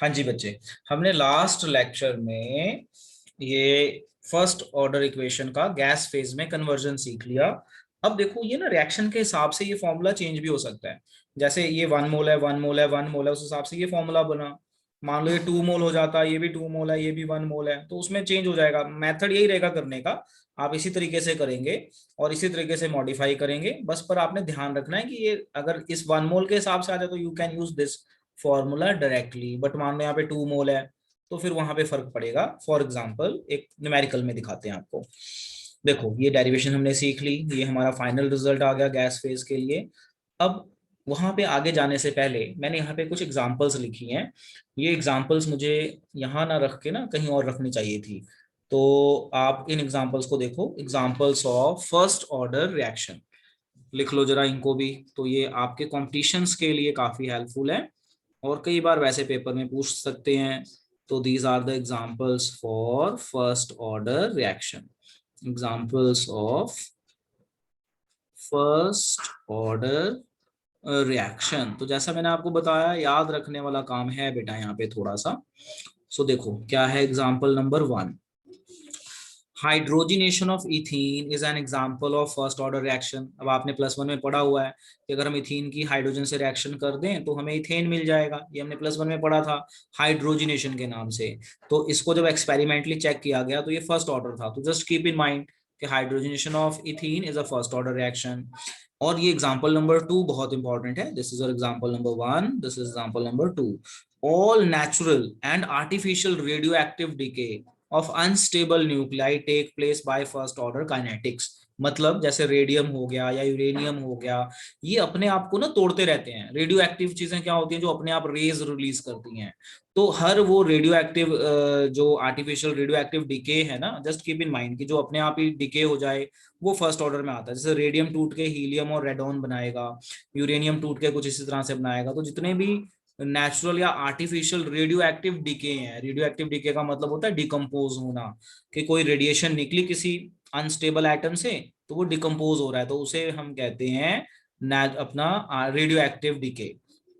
हाँ जी बच्चे, हमने लास्ट लेक्चर में ये फर्स्ट ऑर्डर इक्वेशन का गैस फेज में कन्वर्जन सीख लिया। अब देखो ये ना रिएक्शन के हिसाब से ये फॉर्मूला चेंज भी हो सकता है। जैसे ये 1 मोल है, 1 मोल है, 1 मोल है, उस हिसाब से ये फॉर्मूला बना। मान लो ये 2 मोल हो जाता, ये भी 2 मोल है, ये भी 1 मोल है, तो उसमें चेंज हो जाएगा। मेथड यही रहेगा करने का। आप इसी तरीके से करेंगे और इसी तरीके से मॉडिफाई करेंगे बस। पर आपने ध्यान रखना है कि ये अगर इस 1 मोल के हिसाब से आ जाए तो you can use this formula directly. But मान लो यहाँ पे 2 मोल है तो फिर वहां पे फर्क पड़ेगा। फॉर एग्जाम्पल एक न्यूमेरिकल में दिखाते हैं आपको। देखो ये डेरिवेशन हमने सीख ली, ये हमारा फाइनल रिजल्ट आ गया गैस फेज के लिए। अब वहां पे आगे जाने से पहले मैंने यहाँ पे कुछ एग्जांपल्स लिखी हैं। ये एग्जांपल्स मुझे यहाँ ना रख के ना कहीं और रखनी चाहिए थी। तो आप इन एग्जांपल्स को देखो, examples of first order reaction. लिख लो जरा इनको भी। तो ये आपके कॉम्पिटिशन्स के लिए काफी हेल्पफुल है और कई बार वैसे पेपर में पूछ सकते हैं। तो these are the examples for first order reaction. Examples of first order reaction. तो जैसा मैंने आपको बताया, याद रखने वाला काम है बेटा यहाँ पे थोड़ा सा। सो देखो क्या है example number 1। Hydrogenation of ethene is an example of first order reaction. अब आपने +1 में पढ़ा हुआ है कि अगर हम इथीन की हाइड्रोजन से रिएक्शन कर दें तो हमें इथेन मिल जाएगा। ये हमने +1 में पढ़ा था हाइड्रोजिनेशन के नाम से। तो इसको जब एक्सपेरिमेंटली चेक किया गया तो ये फर्स्ट ऑर्डर था। तो जस्ट कीप इन माइंड कि hydrogenation of ethene is a first order reaction. और ये एग्जांपल नंबर 2 बहुत इंपॉर्टेंट है। This is example number 1, this is example number 2। All natural and artificial radio active decay of unstable nuclei take place by first order kinetics. मतलब जैसे radium हो गया या uranium हो गया, ये अपने आप को ना तोड़ते रहते हैं। रेडियो एक्टिव चीजें क्या होती हैं? जो अपने आप रेज रिलीज करती हैं। तो हर वो रेडियो एक्टिव जो आर्टिफिशियल रेडियो एक्टिव डिके है ना, जस्ट कीप इन माइंड कि जो अपने आप ही डिके हो जाए वो फर्स्ट ऑर्डर में आता है। जैसे रेडियम टूट के हीलियम और रेडॉन बनाएगा, यूरेनियम टूट के कुछ इसी तरह से बनाएगा। तो जितने भी नेचुरल या आर्टिफिशियल रेडियो एक्टिव डिके हैं, रेडियो एक्टिव डिके का मतलब होता है डिकम्पोज होना, कि कोई रेडिएशन निकली किसी अनस्टेबल एटम से तो वो डिकम्पोज हो रहा है, तो उसे हम कहते हैं अपना radio active decay,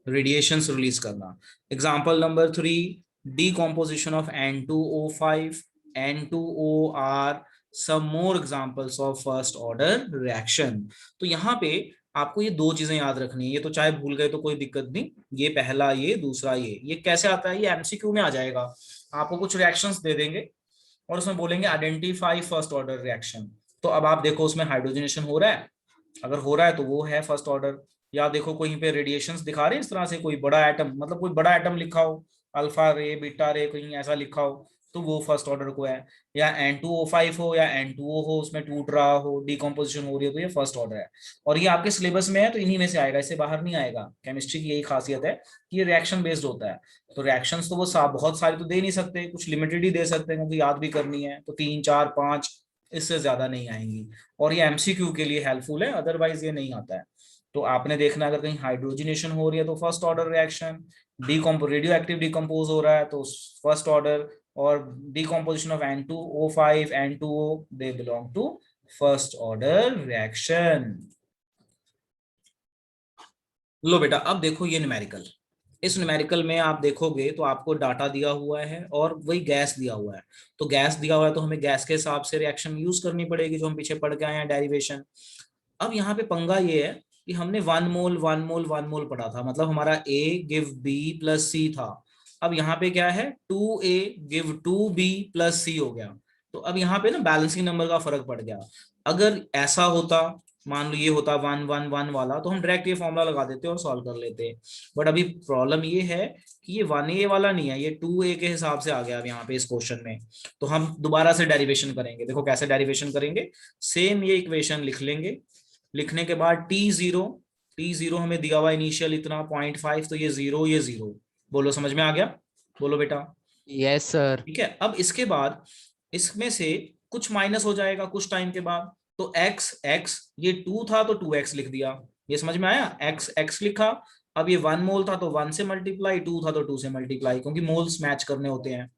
radiations release करना। Example number 3, decomposition of N2O5, N2O are some more examples of first order reaction। तो यहाँ पे आपको ये दो चीजें याद रखनी है। ये तो चाहे भूल गए तो कोई दिक्कत नहीं, ये पहला ये दूसरा ये कैसे आता है? ये एमसीक्यू में आ जाएगा। आपको कुछ रिएक्शंस दे देंगे और उसमें बोलेंगे आइडेंटिफाई फर्स्ट ऑर्डर रिएक्शन। तो अब आप देखो उसमें हाइड्रोजनेशन हो रहा है, अगर हो रहा है तो वो है फर्स्ट ऑर्डर। या देखो कहीं पे रेडिएशंस दिखा रहे हैं इस तरह से, कोई बड़ा एटम, मतलब कोई बड़ा एटम लिखा हो, अल्फा रे बीटा रे कहीं ऐसा लिखा हो, तो वो फर्स्ट ऑर्डर को है। या N2O5 हो या N2O हो, उसमें टूट रहा हो, डिकम्पोजिशन हो रही है, तो ये फर्स्ट ऑर्डर है। और ये आपके सिलेबस में है तो इन्हीं में से आएगा, इससे बाहर नहीं आएगा। केमिस्ट्री की यही खासियत है कि ये रिएक्शन बेस्ड होता है। तो रिएक्शंस तो वो बहुत सारी तो दे नहीं सकते, कुछ लिमिटेड ही दे सकते हैं क्योंकि याद भी करनी है। तो 3 4 5 इससे ज्यादा नहीं आएंगी। और ये एमसीक्यू के लिए हेल्पफुल है, अदरवाइज ये नहीं आता है। तो आपने देखना अगर कहीं हाइड्रोजनेशन हो रही है तो first order reaction, radio active decompose हो रहा है तो फर्स्ट ऑर्डर, और decomposition of N2O5 N2O they belong to first order reaction. लो बेटा अब देखो ये न्यूमेरिकल। इस न्यूमेरिकल में आप देखोगे तो आपको डाटा दिया हुआ है और वही गैस दिया हुआ है। तो गैस दिया हुआ है तो हमें गैस के हिसाब से रिएक्शन यूज करनी पड़ेगी जो हम पीछे पढ़ के आए हैं डेरिवेशन। अब यहाँ पे पंगा ये है कि हमने 1 मोल 1 मोल 1 मोल पढ़ा था, मतलब हमारा A give B plus C था। अब यहाँ पे क्या है? 2A give 2B plus C हो गया। तो अब यहाँ पे ना बैलेंसिंग नंबर का फर्क पड़ गया। अगर ऐसा होता, मान लो ये होता 1 1 1 वाला, तो हम डायरेक्ट ये फॉर्मूला लगा देते और सॉल्व कर लेते। बट अभी प्रॉब्लम ये है कि ये 1A वाला नहीं है, ये 2A के हिसाब से आ गया अब यहाँ पे इस क्वेश्चन में। तो हम दोबारा से डेरिवेशन करेंगे। देखो कैसे डेरिवेशन करेंगे। सेम ये इक्वेशन लिख लेंगे। लिखने के बाद T0 हमें दिया हुआ इनिशियल इतना 0.5, तो ये 0 ये 0। बोलो समझ में आ गया? बोलो बेटा। Yes sir. ठीक है। अब इसके बाद इसमें से कुछ माइनस हो जाएगा कुछ टाइम के बाद। तो x ये 2 था तो 2x लिख दिया। ये समझ में आया? x लिखा। अब ये 1 मोल था तो 1 से मल्टीप्लाई, 2 था तो 2 से मल्टीप्लाई, क्योंकि मोल्स मैच करने होते हैं।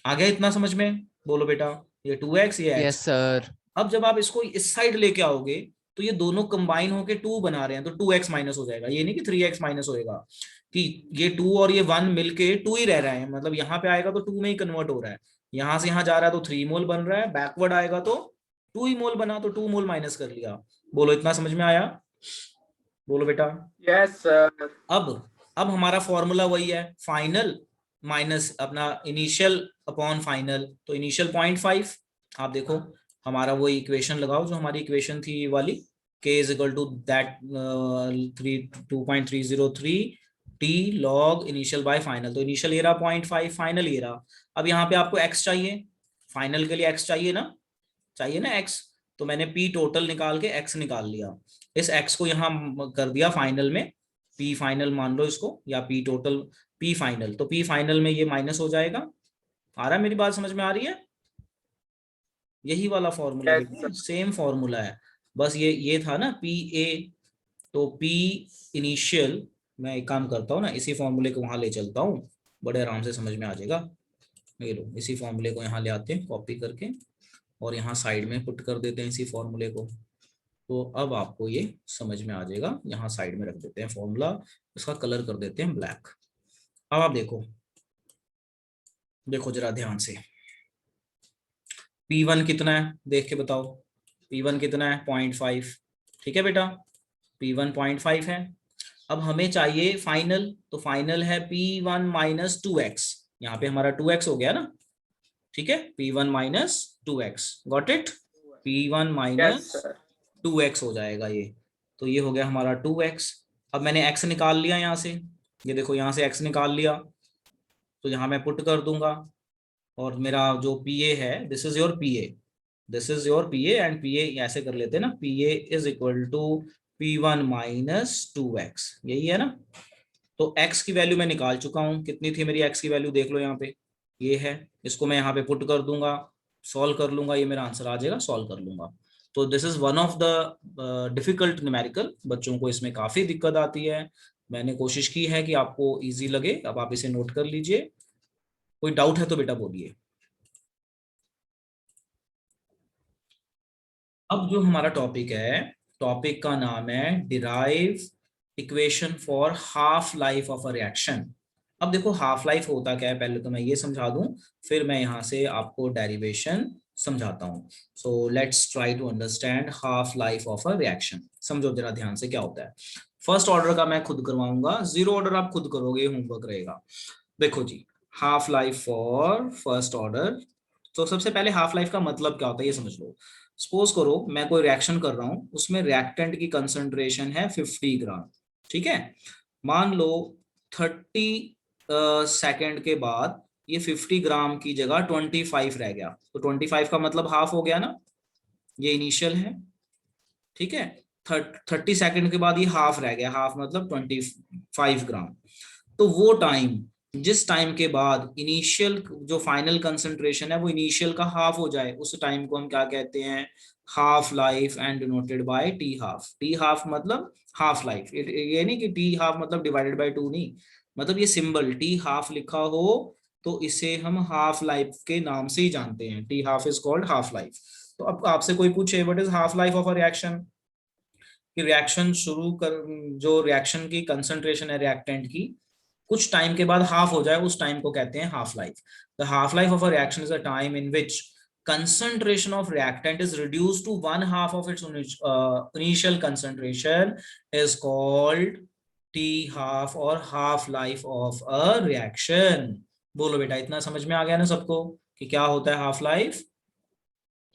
आ गया इतना समझ में? बोलो बेटा। ये 2x ये x। Yes sir. अब जब आप इसको इस साइड लेके आओगे तो ये दोनों कंबाइन होके 2 बना रहे हैं, तो 2x माइनस हो जाएगा, ये नहीं कि 3x माइनस होएगा। कि ये 2 और ये 1 मिलके 2 ही रह रहे हैं, मतलब यहाँ पे आएगा तो 2 में ही कन्वर्ट हो रहा है, यहाँ से यहाँ जा रहा है तो 3 मोल बन रहा है, बैकवर्ड आएगा तो 2 ही मोल बना, तो 2 मोल माइनस कर लिया। बोलो इतना समझ में आया? बोलो बेटा। Yes sir. अब हमारा फॉर्मूला वही है, फाइनल माइनस अपना इनिशियल अपॉन फाइनल, तो इनिशियल 0.5। आप देखो हमारा वो इक्वेशन लगाओ जो हमारी इक्वेशन थी वाली, k is equal to that 2.303 t log initial by final, तो इनिशियल ये रहा 0.5, फाइनल ये रहा। अब यहाँ पे आपको x चाहिए, फाइनल के लिए x चाहिए ना, चाहिए ना x, तो मैंने p टोटल निकाल के x निकाल लिया, इस x को यहाँ कर दिया फाइनल में, p फाइनल मान लो इसको, या p टोटल p फाइनल, तो p फाइनल में ये माइनस हो जाएगा। आ रहा है मेरी बात समझ में आ रही है? यही वाला फॉर्मूला यस बेटा, सर। सेम फॉर्मूला है, बस ये था ना पी ए, तो पी इनिशियल, मैं एक काम करता हूँ ना, इसी फॉर्मूले को वहां ले चलता हूँ, बड़े आराम से समझ में आ जाएगा। ये लो इसी फॉर्मूले को यहाँ ले आते हैं कॉपी करके, और यहाँ साइड में पुट कर देते हैं इसी फॉर्मूले को, तो अब आपको ये समझ में आ जाएगा। यहाँ साइड में रख देते हैं फॉर्मूला, इसका कलर कर देते हैं ब्लैक। अब आप देखो, देखो जरा ध्यान से, P1 कितना है देख के बताओ, P1 कितना है 0.5, ठीक है बेटा, P1 0.5 है। अब हमें चाहिए फाइनल, तो फाइनल है P1 माइनस 2x, यहाँ पे हमारा 2x हो गया ना, ठीक है, P1 minus 2x, got it, P1 yes minus sir. 2x हो जाएगा ये, तो ये हो गया हमारा 2x। अब मैंने x निकाल लिया यहाँ से, ये देखो यहाँ से x निकाल लिया, तो यहाँ मैं पुट कर दूंगा, और मेरा जो पी ए है, this is your P A, this is your P A, and P A ऐसे कर लेते हैं ना, P A is equal to P1 minus 2x, यही है ना। तो x की वैल्यू मैं निकाल चुका हूं, कितनी थी मेरी x की वैल्यू देख लो यहाँ पे, ये है, इसको मैं यहाँ पे पुट कर दूंगा, सॉल्व कर लूंगा, ये मेरा आंसर आ जाएगा, सॉल्व कर लूंगा। तो this is one of the difficult numerical, बच्चों को इसमें काफी दिक्कत आती है, मैंने कोशिश की है कि आपको इजी लगे, अब आप इसे नोट कर लीजिए, कोई डाउट है तो बेटा बोलिए। अब जो हमारा टॉपिक है, टॉपिक का नाम है derive equation for half life of a reaction. अब देखो हाफ लाइफ होता क्या है, पहले तो मैं ये समझा दूं, फिर मैं यहाँ से आपको डेरिवेशन समझाता हूँ। So let's try to understand half life of a reaction. समझो जरा ध्यान से क्या होता है। फर्स्ट ऑर्डर का मैं खुद करवाऊंगा, जीरो ऑर्डर आप खुद करोगे, होमवर्क रहेगा। देखो जी, half life for first order, तो सबसे पहले हाफ लाइफ का मतलब क्या होता है ये समझ लो। सपोज करो मैं कोई रिएक्शन कर रहा हूं, उसमें रिएक्टेंट की कंसंट्रेशन है 50 ग्राम, ठीक है, मान लो 30 सेकेंड के बाद ये 50 ग्राम की जगह 25 रह गया, तो 25 का मतलब हाफ हो गया ना, ये इनिशियल है, ठीक है, 30 सेकेंड के बाद ये हाफ रह गया, हाफ मतलब 25 ग्राम। तो वो टाइम, जिस टाइम के बाद इनिशियल जो फाइनल कंसंट्रेशन है वो इनिशियल का हाफ हो जाए, उस टाइम को हम क्या कहते हैं, half life, and denoted by T half. T half मतलब हाफ लाइफ, ये नहीं कि टी हाफ मतलब डिवाइडेड बाय 2 नहीं, मतलब ये सिंबल टी हाफ लिखा हो तो इसे हम हाफ लाइफ के नाम से ही जानते हैं, T half is called half life. तो अब आपसे कोई पूछे what is half life of a reaction, कि रिएक्शन शुरू कर, जो रिएक्शन की कंसंट्रेशन है रिएक्टेंट की, कुछ टाइम के बाद हाफ हो जाए, उस टाइम को कहते हैं half life. The half life of a reaction is a time in which concentration of reactant is reduced to one half of its initial concentration is called T half or half life of a reaction। बोलो बेटा इतना समझ में आ गया ना सबको कि क्या होता है हाफ लाइफ,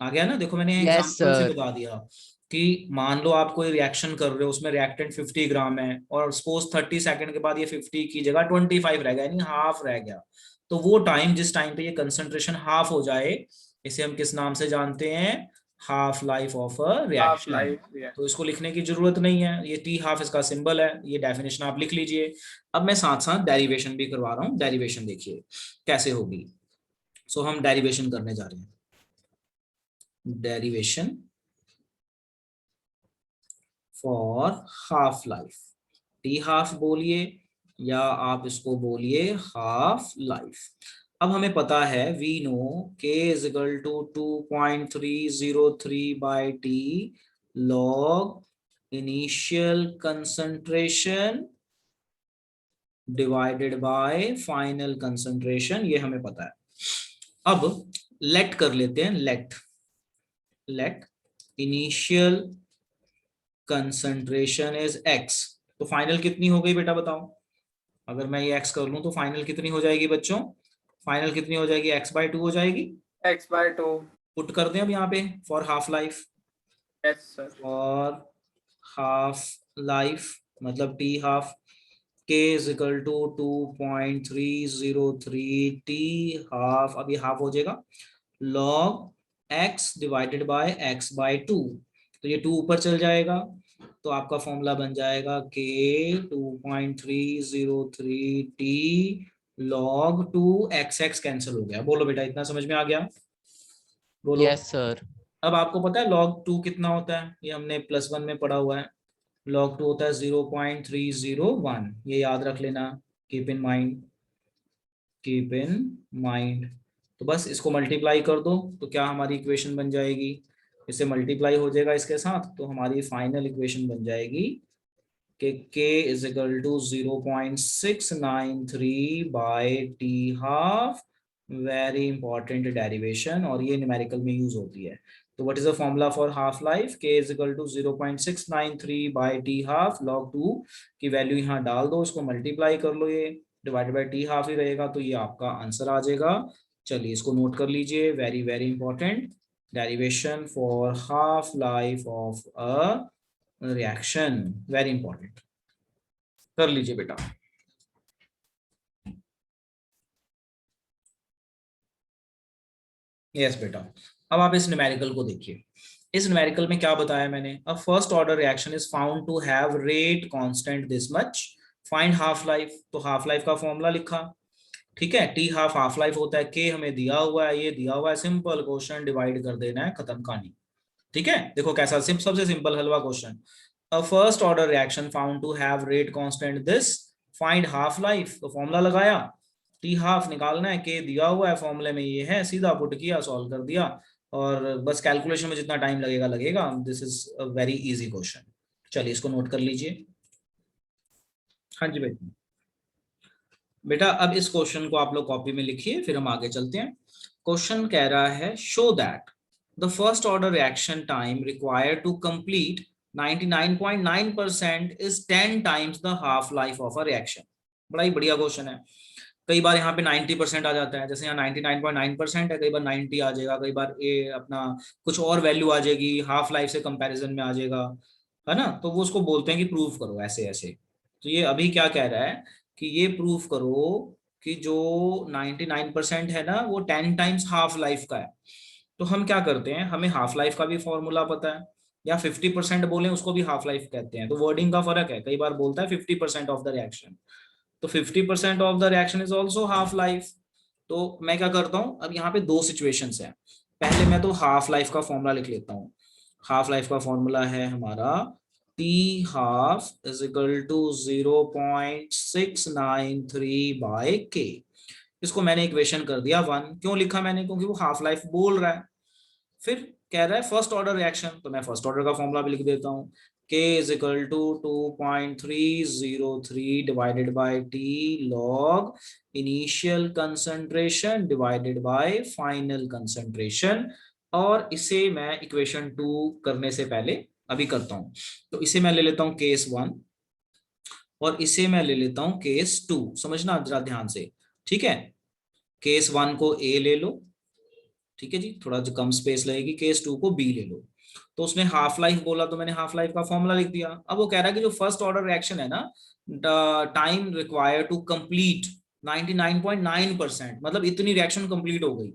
आ गया ना। देखो मैंने यस एग्जांपल से सर। बता दिया कि मान लो आप कोई रिएक्शन कर रहे हो, उसमें रिएक्टेंट 50 ग्राम है, और सपोज 30 सेकंड के बाद ये 50 की जगह 25 रह गया, यानी हाफ रह गया, तो वो टाइम, जिस टाइम पे ये कंसंट्रेशन हाफ हो जाए, इसे हम किस नाम से जानते हैं, half life of a half reaction. Life. तो इसको लिखने की जरूरत नहीं है, ये टी हाफ इसका सिंबल है, ये डेफिनेशन आप लिख लीजिए। अब मैं साथ साथ डेरिवेशन भी करवा रहा हूँ, डेरिवेशन देखिए कैसे होगी। सो हम डेरिवेशन करने जा रहे हैं, derivation for half life, T half बोलिए या आप इसको बोलिए हाफ लाइफ। अब हमें पता है, we know k is equal to 2.303 by T log initial concentration divided by final concentration, ये हमें पता है। अब लेट कर लेते हैं, let initial concentration is x, तो फाइनल कितनी हो गई बेटा बताओ। अगर मैं ये x कर लूं तो फाइनल कितनी हो जाएगी बच्चों, फाइनल कितनी हो जाएगी, x/2 हो जाएगी। x/2। पुट कर दें अब यहाँ पे for half life, yes sir. और हाफ लाइफ मतलब T half, k is equal to 2.303 T half, अब ये हाफ हो जाएगा log x divided by x/2, तो ये 2 ऊपर चल जाएगा, तो आपका फॉर्मूला बन जाएगा k 2.303 T log 2 x cancel हो गया। बोलो बेटा इतना समझ में आ गया, बोलो। Yes sir. अब आपको पता है log 2 कितना होता है, ये हमने +1 में पढ़ा हुआ है। log 2 होता है 0.301, ये याद रख लेना, keep in mind, keep in mind. तो बस इसको मल्टीप्लाई कर दो तो क्या हमारी इक्वेशन बन जाएगी, इससे मल्टीप्लाई हो जाएगा इसके साथ, तो हमारी फाइनल इक्वेशन बन जाएगी कि k is equal to 0.693 by T half. Very important derivation, और ये न्यूमेरिकल में यूज होती है। तो what is the formula for half life, k is equal to 0.693 by T half, log 2 की वैल्यू यहाँ डाल दो, इसको मल्टीप्लाई कर लो, ये डिवाइडेड बाय टी हाफ ही रहेगा, तो ये आपका आंसर आ जाएगा। चलिए इसको नोट कर लीजिए, very very important, derivation for half life of a reaction, very important, कर लीजिए बेटा। यस बेटा, अब आप इस न्यूमेरिकल को देखिए। इस न्यूमेरिकल में क्या बताया मैंने, a first order reaction is found to have rate constant this much, find half life, तो हाफ लाइफ का फॉर्मूला लिखा, ठीक है, टी हाफ हाफ लाइफ होता है, के हमें दिया हुआ है, ये दिया हुआ है, सिंपल क्वेश्चन, डिवाइड कर देना है, खत्म कहानी। ठीक है, देखो कैसा सबसे सिंपल हलवा question, a first order reaction found to have rate constant this, find half life, तो फॉर्मूला लगाया, टी हाफ निकालना है, के दिया हुआ है फॉर्मूले में, ये है, सीधा पुट किया, सॉल्व कर दिया, और बस कैलकुलेशन में जितना टाइम लगेगा लगेगा, this is a very easy question. चलिए इसको नोट कर लीजिए। हाँ जी बेटा, बेटा अब इस क्वेश्चन को आप लोग कॉपी में लिखिए, फिर हम आगे चलते हैं। क्वेश्चन कह रहा है show that the first order reaction time required to complete 99.9% is 10 times the half life of a reaction. बड़ा ही बढ़िया क्वेश्चन है। कई बार यहाँ पे 90% आ जाता है, जैसे यहाँ 99.9% है, कई बार 90 आ जाएगा, कई बार ये अपना कुछ और वैल्यू आ जाएगी, हाफ लाइफ से कंपैरिजन में आ जाएगा, है ना, तो वो उसको बोलते हैं कि प्रूफ करो ऐसे ऐसे। तो ये अभी क्या कह रहा है कि ये प्रूफ करो कि जो 99% है ना वो 10 टाइम्स हाफ लाइफ का है। तो हम क्या करते हैं, हमें हाफ लाइफ का भी फॉर्मूला पता है, या 50% बोले उसको भी हाफ लाइफ कहते हैं, तो वर्डिंग का फर्क है, कई बार बोलता है 50% ऑफ द रिएक्शन, तो 50% of the reaction is also half life. तो मैं क्या करता हूँ, अब यहाँ पे दो सिचुएशंस हैं, पहले मैं तो हाफ लाइफ का फॉर्मूला लिख लेता हूँ। हाफ लाइफ का फॉर्मूला है हमारा T half is equal to 0.693 by K, इसको मैंने इक्वेशन कर दिया 1, क्यों लिखा मैंने, क्योंकि वो हाफ लाइफ बोल रहा है। फिर कह रहा है फर्स्ट ऑर्डर रिएक्शन, तो मैं फर्स्ट ऑर्डर का फॉर्मूला भी लिख देता हूँ, k is equal to 2.303 divided by T log initial concentration divided by final concentration, और इसे मैं इक्वेशन 2 करने से पहले अभी करता हूँ, तो इसे मैं ले लेता हूँ केस 1, और इसे मैं ले लेता हूँ केस 2, समझना जरा ध्यान से, ठीक है। केस 1 को a ले लो, ठीक है जी, थोड़ा जो कम स्पेस लगेगी, केस 2 को बी ले लो। तो उसने हाफ लाइफ बोला तो मैंने हाफ लाइफ का फॉर्मूला लिख दिया। अब वो कह रहा है कि जो फर्स्ट ऑर्डर रिएक्शन है ना, टाइम रिक्वायर्ड टू कंप्लीट 99.9%, मतलब इतनी रिएक्शन कंप्लीट हो गई।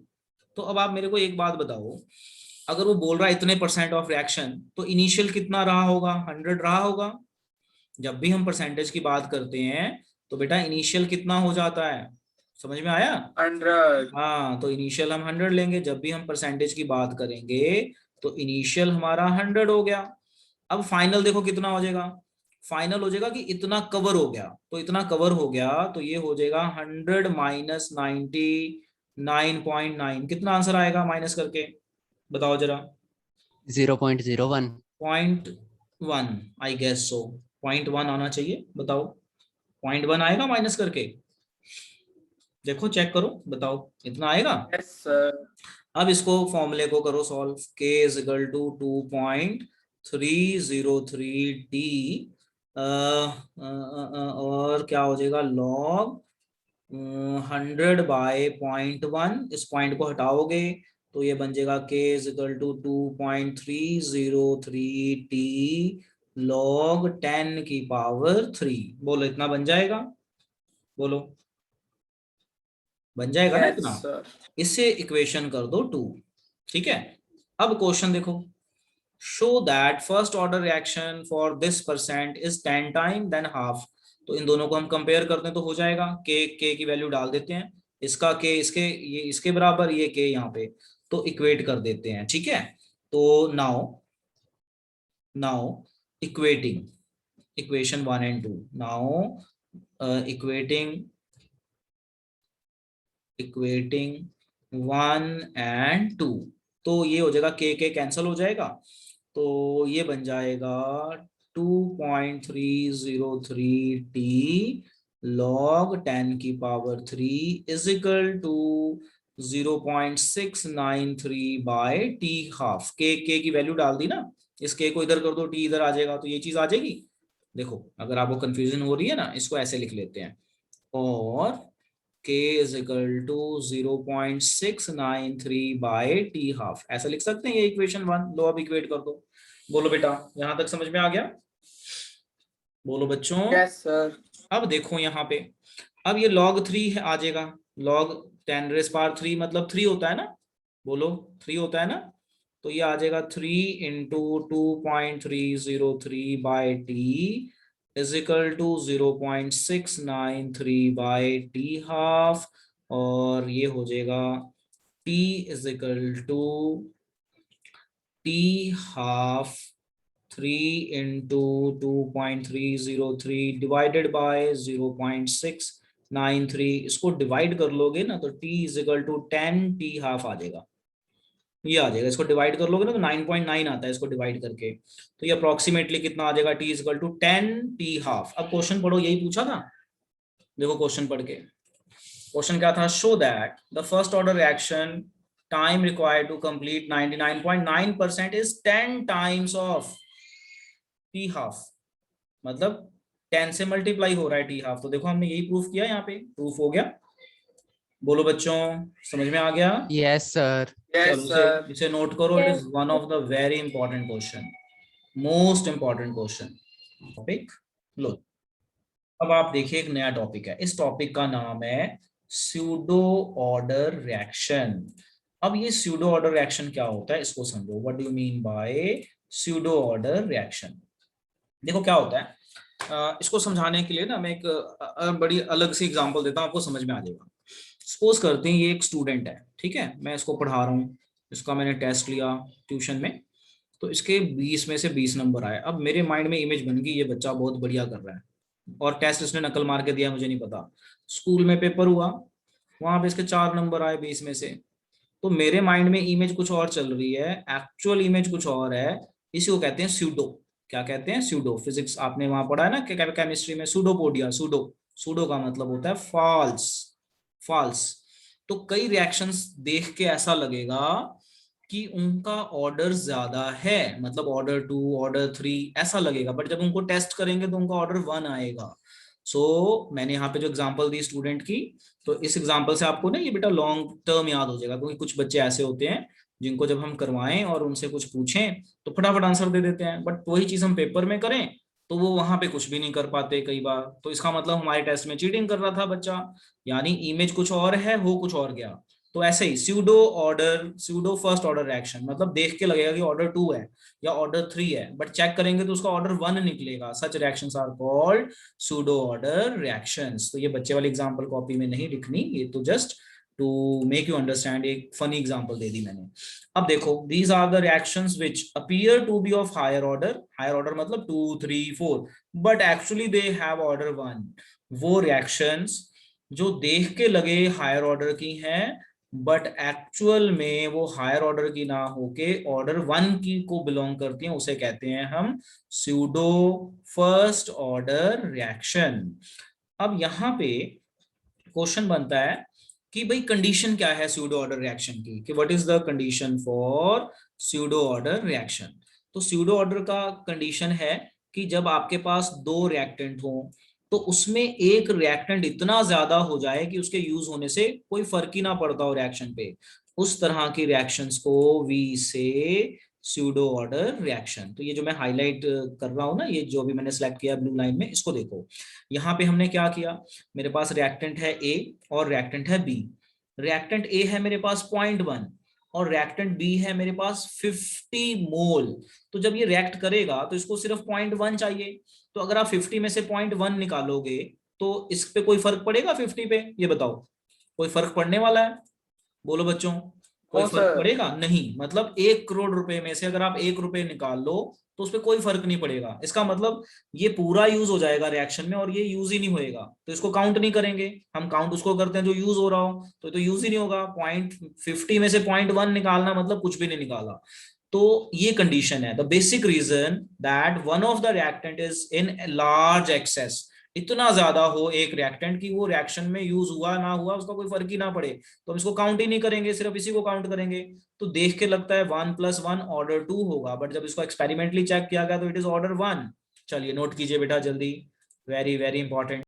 तो अब आप मेरे को एक बात बताओ, अगर वो बोल रहा है इतने % ऑफ रिएक्शन, तो इनिशियल कितना रहा होगा, 100 रहा होगा। जब भी हम परसेंटेज की बात करते हैं तो बेटा इनिशियल कितना हो जाता है, समझ में आया, 100। हाँ, तो इनिशियल हम 100 लेंगे, जब भी हम परसेंटेज की बात करेंगे तो इनिशियल हमारा 100 हो गया। अब फाइनल देखो कितना हो जाएगा, फाइनल हो जाएगा कि इतना कवर हो गया, तो इतना कवर हो गया तो ये हो जाएगा 100 माइनस 99.9, कितना आंसर आएगा माइनस करके, बताओ जरा। 0.01। 0.1, आई गेस सो 0.1 आना चाहिए, बताओ। 0.1 आएगा माइनस करके, देखो चेक करो, बताओ इतना आएगा। Yes, sir. अब इसको फॉर्मूले को करो solve, k is equal to 2.303 t, और क्या हो जाएगा लॉग 100/0.1, इस पॉइंट को हटाओगे तो ये बन जाएगा k is equal to 2.303 t log 10⁻3। बोलो इतना बन जाएगा, बोलो बन जाएगा ना Yes, इतना। sir. इससे इक्वेशन कर दो 2, ठीक है। अब क्वेश्चन देखो, show that first order reaction for this percent is 10 time than half. तो इन दोनों को हम कंपेयर करते हैं तो हो जाएगा, के की वैल्यू डाल देते हैं, इसका के इसके ये इसके बराबर, ये के यहाँ पे, तो इक्वेट कर देते हैं, ठीक है। तो now now equating equation 1 and 2, now equating 1 and 2, तो ये हो जाएगा के कैंसिल हो जाएगा, तो ये बन जाएगा 2.303 t log 10⁻3 is equal to 0.693/t half. K की वैल्यू डाल दी ना, इस के को इधर कर दो, टी इधर आ जाएगा, तो ये चीज आ जाएगी। देखो अगर आपको कंफ्यूजन हो रही है ना, इसको ऐसे लिख लेते हैं, और k is equal to 0.693/t half, ऐसा लिख सकते हैं, ये इक्वेशन 1। लो अब इक्वेट कर दो, बोलो बेटा यहां तक समझ में आ गया, बोलो बच्चों। Yes, sir. अब देखो यहाँ पे, अब ये log 3 आ जाएगा, log 10⁻³ मतलब 3 होता है ना, बोलो 3 होता है ना, तो ये आ जाएगा 3 into 2.303/t is equal to 0.693/t half, और ये हो जाएगा t is equal to t half 3 into 2.303 divided by 0.693, इसको डिवाइड कर लोगे ना तो t is equal to 10t half आ जाएगा, ये आ जाएगा, इसको डिवाइड कर लोगे ना तो 9.9 आता है इसको डिवाइड करके, तो ये अप्रोक्सीमेटली कितना आ जाएगा, t is equal to 10t half. अब क्वेश्चन पढ़ो, यही पूछा था, देखो क्वेश्चन पढ़ के, क्वेश्चन क्या था, show that the first order reaction time required to complete 99.9% is 10 times of T half, मतलब 10 से मल्टीप्लाई हो रहा है टी हाफ, तो देखो हमने यही प्रूफ किया, यहाँ पे प्रूफ हो गया। बोलो बच्चों समझ में आ गया। Yes, sir. Yes, चलो इसे sir. इसे नोट करो, it is one of the very important question, most important question topic. लो अब आप देखिए, एक नया टॉपिक है, इस टॉपिक का नाम है स्यूडो ऑर्डर रिएक्शन। अब ये स्यूडो ऑर्डर रिएक्शन क्या होता है इसको समझो, what do you mean by pseudo order reaction. देखो क्या होता है, इसको समझाने के लिए ना मैं एक बड़ी अलग सी एग्जांपल देता हूँ, आपको समझ में आ जाएगा। सपोज करते हैं ये एक स्टूडेंट है, ठीक है, मैं इसको पढ़ा रहा हूँ, इसका मैंने टेस्ट लिया ट्यूशन में, तो इसके 20 में से 20 नंबर आए। अब मेरे माइंड में इमेज बन गई, ये बच्चा बहुत बढ़िया कर रहा है, और टेस्ट इसने नकल मार के दिया, मुझे नहीं पता। स्कूल में पेपर हुआ, वहां पे इसके 4 नंबर आए 20 में से, तो मेरे माइंड में इमेज कुछ और चल रही है, एक्चुअल इमेज कुछ और है। इसी को कहते हैं स्यूडो। क्या कहते हैं, स्यूडो। फिजिक्स आपने वहां पढ़ा है ना, केमिस्ट्री में सूडोपोडिया, सूडो, सूडो का मतलब होता है फॉल्स, फॉल्स। तो कई रिएक्शंस देख के ऐसा लगेगा कि उनका ऑर्डर ज्यादा है, मतलब ऑर्डर 2 ऑर्डर 3 ऐसा लगेगा, बट जब उनको टेस्ट करेंगे तो उनका ऑर्डर 1 आएगा। मैंने यहाँ पे जो एग्जांपल दी स्टूडेंट की, तो इस एग्जांपल से आपको ना ये बेटा लॉन्ग टर्म याद हो जाएगा, क्योंकि कुछ बच्चे ऐसे होते हैं जिनको जब हम करवाएं और उनसे कुछ पूछें तो फटाफट आंसर दे देते हैं, बट वही चीज हम पेपर में करें तो वो वहां पे कुछ भी नहीं कर पाते कई बार। तो इसका मतलब हमारे टेस्ट में चीटिंग कर रहा था बच्चा, यानी इमेज कुछ और है, हो कुछ और गया। तो ऐसे ही स्यूडो फर्स्ट ऑर्डर रिएक्शन, मतलब देख के लगेगा कि ऑर्डर 2 है या ऑर्डर 3 है, बट चेक करेंगे तो उसका ऑर्डर 1 निकलेगा। Such reactions are called pseudo order reactions. तो ये बच्चे वाली एग्जांपल कॉपी में नहीं लिखनी, ये तो just to make you understand, एक फनी एग्जांपल दे दी मैंने। अब देखो, these are the reactions which appear to be of higher order मतलब 2 3 4, but actually they have order 1। वो रिएक्शंस जो देख के लगे हायर ऑर्डर की हैं, बट एक्चुअल में वो हायर ऑर्डर की ना होके ऑर्डर 1 की को बिलोंग करती हैं, उसे कहते हैं हम स्यूडो फर्स्ट ऑर्डर रिएक्शन। अब यहाँ पे क्वेश्चन बनता है कि भाई कंडीशन क्या है स्यूडो ऑर्डर रिएक्शन की, कि what is the condition for pseudo order reaction. तो स्यूडो ऑर्डर का कंडीशन है कि जब आपके पास दो रिएक्टेंट हो तो उसमें एक रिएक्टेंट इतना ज्यादा हो जाए कि उसके यूज होने से कोई फर्क ही ना पड़ता हो रिएक्शन पे, उस तरह की रिएक्शंस को वी से स्यूडो ऑर्डर रिएक्शन। तो ये जो मैं हाईलाइट कर रहा हूं ना, ये जो भी मैंने सेलेक्ट किया ब्लू लाइन में, इसको देखो। यहाँ पे हमने क्या किया, मेरे पास रिएक्टेंट है ए और रिएक्टेंट है बी। रिएक्टेंट ए है मेरे पास 0.1 और रिएक्टेंट बी है मेरे पास 50 मोल। तो जब ये रिएक्ट करेगा तो इसको सिर्फ 0.1 चाहिए। तो अगर आप 50 में से 0.1 निकालोगे तो इस पे कोई फर्क पड़ेगा 50 पे, ये बताओ? कोई फर्क पड़ने वाला है? बोलो बच्चों, कोई नो फर्क सर। पड़ेगा नहीं। मतलब 1 करोड़ रुपए में से अगर आप 1 रुपए निकाल लो तो उस पर कोई फर्क नहीं पड़ेगा। इसका मतलब ये पूरा यूज हो जाएगा रिएक्शन में और ये यूज ही नहीं होएगा, तो इसको काउंट नहीं करेंगे। हम काउंट उसको करते हैं जो यूज हो रहा हो, तो यूज ही नहीं होगा। 0.50 में से 0.1 निकालना मतलब कुछ भी नहीं निकाला। तो ये कंडीशन है, the basic reason that one of the reactant is in large excess, इतना ज्यादा हो एक रिएक्टेंट की वो रिएक्शन में यूज हुआ ना हुआ उसका कोई फर्क ही ना पड़े, तो हम इसको काउंट ही नहीं करेंगे, सिर्फ इसी को काउंट करेंगे। तो देख के लगता है 1+1 ऑर्डर 2 होगा, बट जब इसको एक्सपेरिमेंटली चेक किया गया तो इट इज ऑर्डर 1। चलिए नोट कीजिए बेटा जल्दी, वेरी वेरी इंपॉर्टेंट।